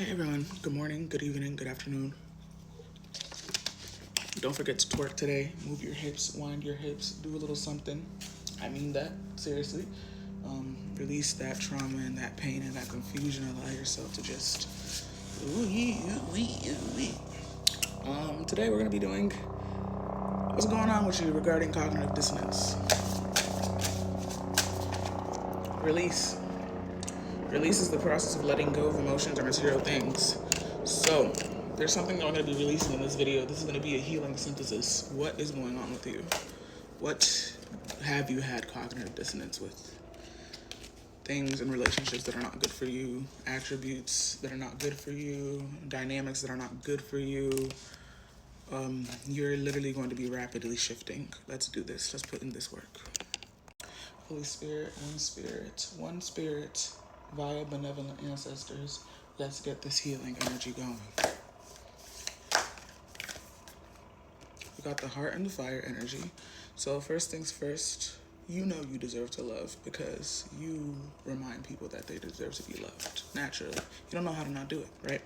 Hey everyone, good morning, good evening, good afternoon. Don't forget to twerk today. Move your hips, wind your hips, do a little something. I mean that, seriously. Release that trauma and that pain and that confusion. Allow yourself to just today we're gonna be doing what's going on with you regarding cognitive dissonance. Release. Release is the process of letting go of emotions or material things. So, there's something that I'm going to be releasing in this video. This is going to be a healing synthesis. What is going on with you? What have you had cognitive dissonance with? Things and relationships that are not good for you, attributes that are not good for you, dynamics that are not good for you. You're literally going to be rapidly shifting. Let's do this. Let's put in this work. Holy one spirit, via benevolent ancestors. Let's get this healing energy going. We got the heart and the fire energy. So first things first, you know you deserve to love because you remind people that they deserve to be loved naturally. You don't know how to not do it, right?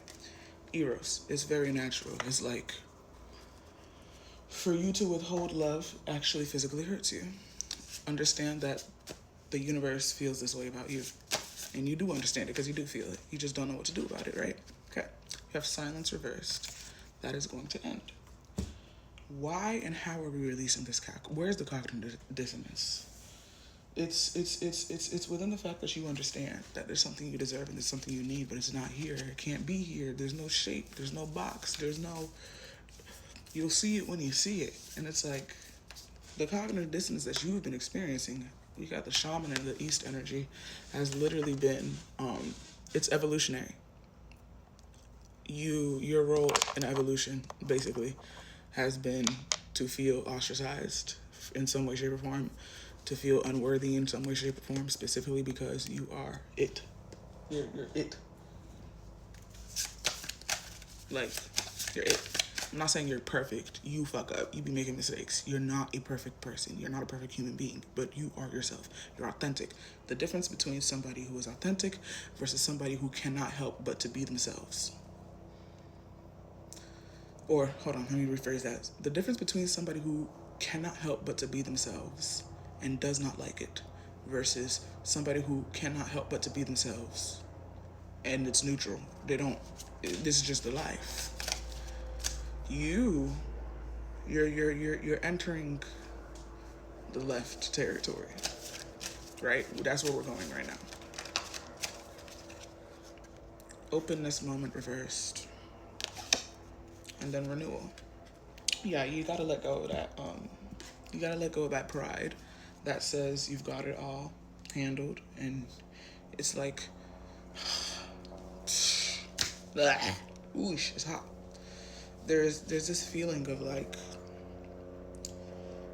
Eros, it's very natural. It's like for you to withhold love actually physically hurts you. Understand that the universe feels this way about you. And you do understand it because you do feel it. You just don't know what to do about it, right? Okay. You have silence reversed. That is going to end. Why and how are we releasing this Where's the cognitive dissonance? It's within the fact that you understand that there's something you deserve and there's something you need, but it's not here. It can't be here. There's no shape. There's no box. There's no... You'll see it when you see it. And it's like the cognitive dissonance that you've been experiencing, we got the shaman and the east energy, has literally been, it's evolutionary. Your role in evolution, basically, has been to feel ostracized in some way, shape, or form, to feel unworthy in some way, shape, or form, specifically because you are it. You're it. Like, you're it. I'm not saying you're perfect. You fuck up. You be making mistakes. You're not a perfect person. You're not a perfect human being, but you are yourself. You're authentic. The difference between somebody who is authentic versus somebody who cannot help but to be themselves. Or, hold on, let me rephrase that. The difference between somebody who cannot help but to be themselves and does not like it versus somebody who cannot help but to be themselves and it's neutral. This is just the life. You're entering the left territory, right? That's where we're going right now. Openness moment reversed, and then renewal. Yeah, you gotta let go of that. You gotta let go of that pride that says you've got it all handled, and it's like, oosh, it's hot. There's this feeling of like,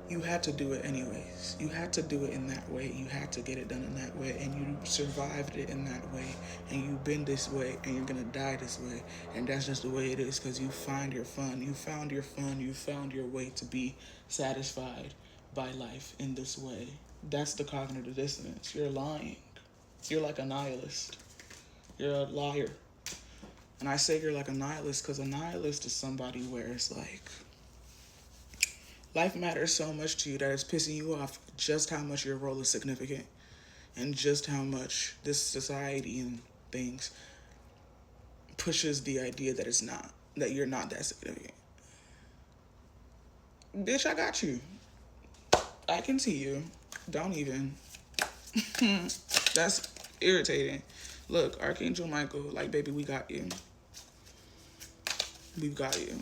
you had to do it anyways. You had to do it in that way. You had to get it done in that way. And you survived it in that way. And you've been this way. And you're going to die this way. And that's just the way it is because you find your fun. You found your fun. You found your way to be satisfied by life in this way. That's the cognitive dissonance. You're lying. You're like a nihilist. You're a liar. And I say you're like a nihilist because a nihilist is somebody where it's like, life matters so much to you that it's pissing you off just how much your role is significant and just how much this society and things pushes the idea that that you're not that significant. Bitch, I got you. I can see you. Don't even. That's irritating. Look, Archangel Michael, like, baby, we got you. We've got you.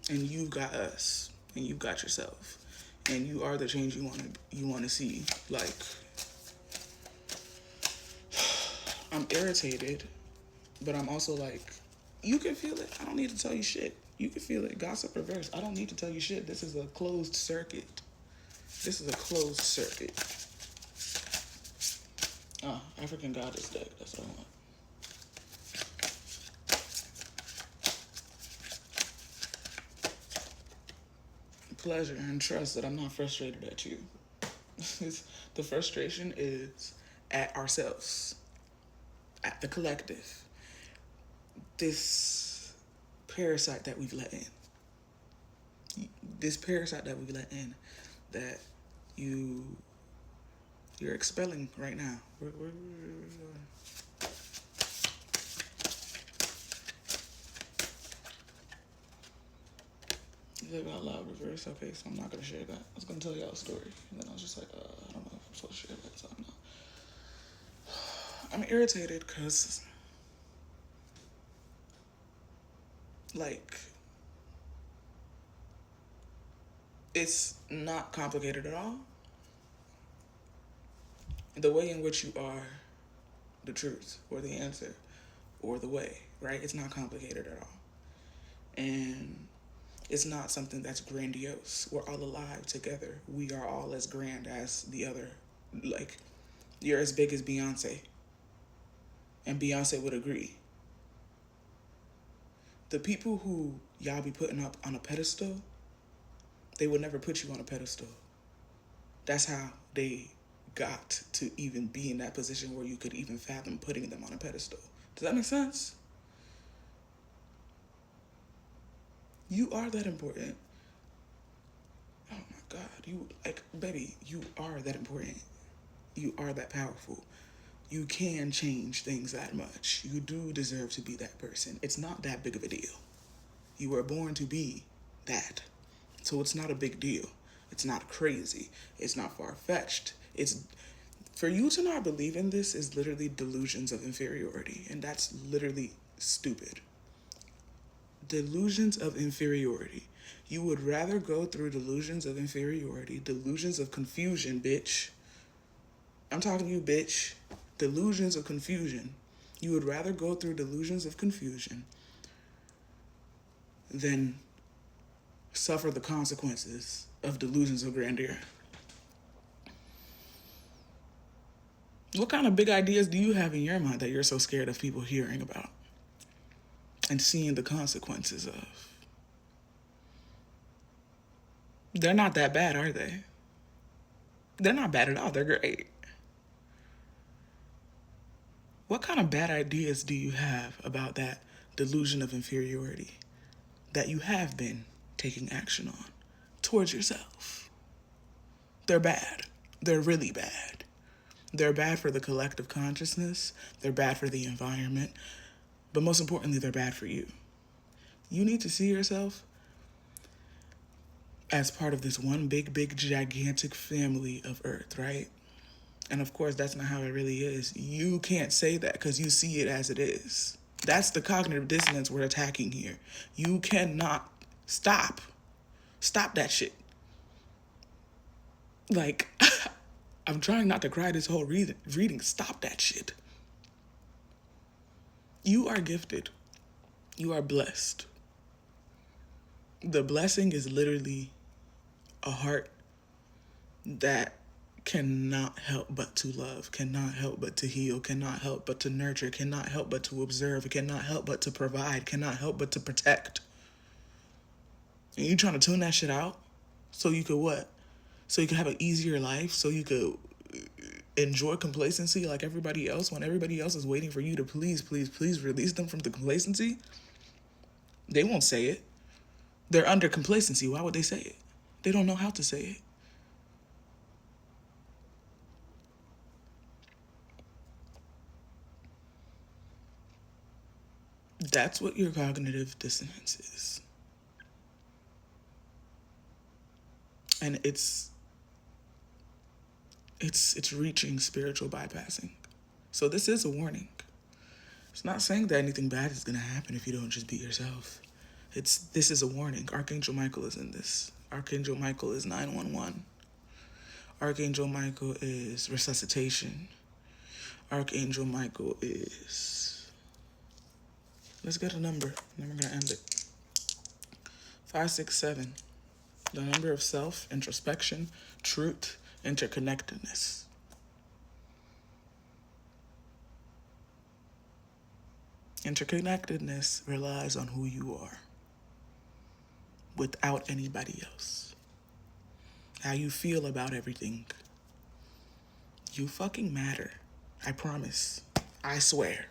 And you've got us. And you've got yourself. And you are the change you want to see. Like, I'm irritated, but I'm also like, you can feel it. I don't need to tell you shit. You can feel it. Gossip reverse. I don't need to tell you shit. This is a closed circuit. African Goddess deck. That's what I want. Pleasure and trust that I'm not frustrated at you. The frustration is at ourselves, at the collective. this parasite that we've let in. This parasite that we've let in that you're expelling right now. Live out loud reverse. Okay, so I'm not gonna share that. I was gonna tell y'all a story, and then I was just like, I don't know if I'm supposed to share that, so I'm not. I'm irritated because, like, it's not complicated at all. The way in which you are the truth or the answer or the way, right? It's not complicated at all. And it's not something that's grandiose. We're all alive together. We are all as grand as the other. Like, you're as big as Beyonce. And Beyonce would agree. The people who y'all be putting up on a pedestal, they would never put you on a pedestal. That's how they got to even be in that position where you could even fathom putting them on a pedestal. Does that make sense? You are that important. Oh my God, baby, you are that important. You are that powerful. You can change things that much. You do deserve to be that person. It's not that big of a deal. You were born to be that. So it's not a big deal. It's not crazy. It's not far-fetched. It's, for you to not believe in this is literally delusions of inferiority. And that's literally stupid. Delusions of inferiority. You would rather go through delusions of inferiority, delusions of confusion, bitch. I'm talking to you, bitch. Delusions of confusion. You would rather go through delusions of confusion than suffer the consequences of delusions of grandeur. What kind of big ideas do you have in your mind that you're so scared of people hearing about and seeing the consequences of? They're not that bad, are they? They're not bad at all. They're great. What kind of bad ideas do you have about that delusion of inferiority that you have been taking action on towards yourself? They're bad. They're really bad. They're bad for the collective consciousness. They're bad for the environment. But most importantly, they're bad for you. You need to see yourself as part of this one big, gigantic family of Earth, right? And of course, that's not how it really is. You can't say that because you see it as it is. That's the cognitive dissonance we're attacking here. You cannot stop that shit. Like, I'm trying not to cry this whole reading. Stop that shit. You are gifted. You are blessed. The blessing is literally a heart that cannot help but to love, cannot help but to heal, cannot help but to nurture, cannot help but to observe, cannot help but to provide, cannot help but to protect. And you trying to tune that shit out so you could what? So you could have an easier life, so you could enjoy complacency like everybody else when everybody else is waiting for you to please release them from the complacency? They won't say it. They're under complacency. Why would they say it? They don't know how to say it. That's what your cognitive dissonance is. And it's reaching spiritual bypassing. So this is a warning. It's not saying that anything bad is going to happen if you don't just be yourself. This is a warning. Archangel Michael is in this. Archangel Michael is 911. Archangel Michael is resuscitation. Archangel Michael is... Let's get a number, and then we're going to end it. 567. The number of self, introspection, truth, interconnectedness. Interconnectedness relies on who you are without anybody else. How you feel about everything. You fucking matter. I promise. I swear.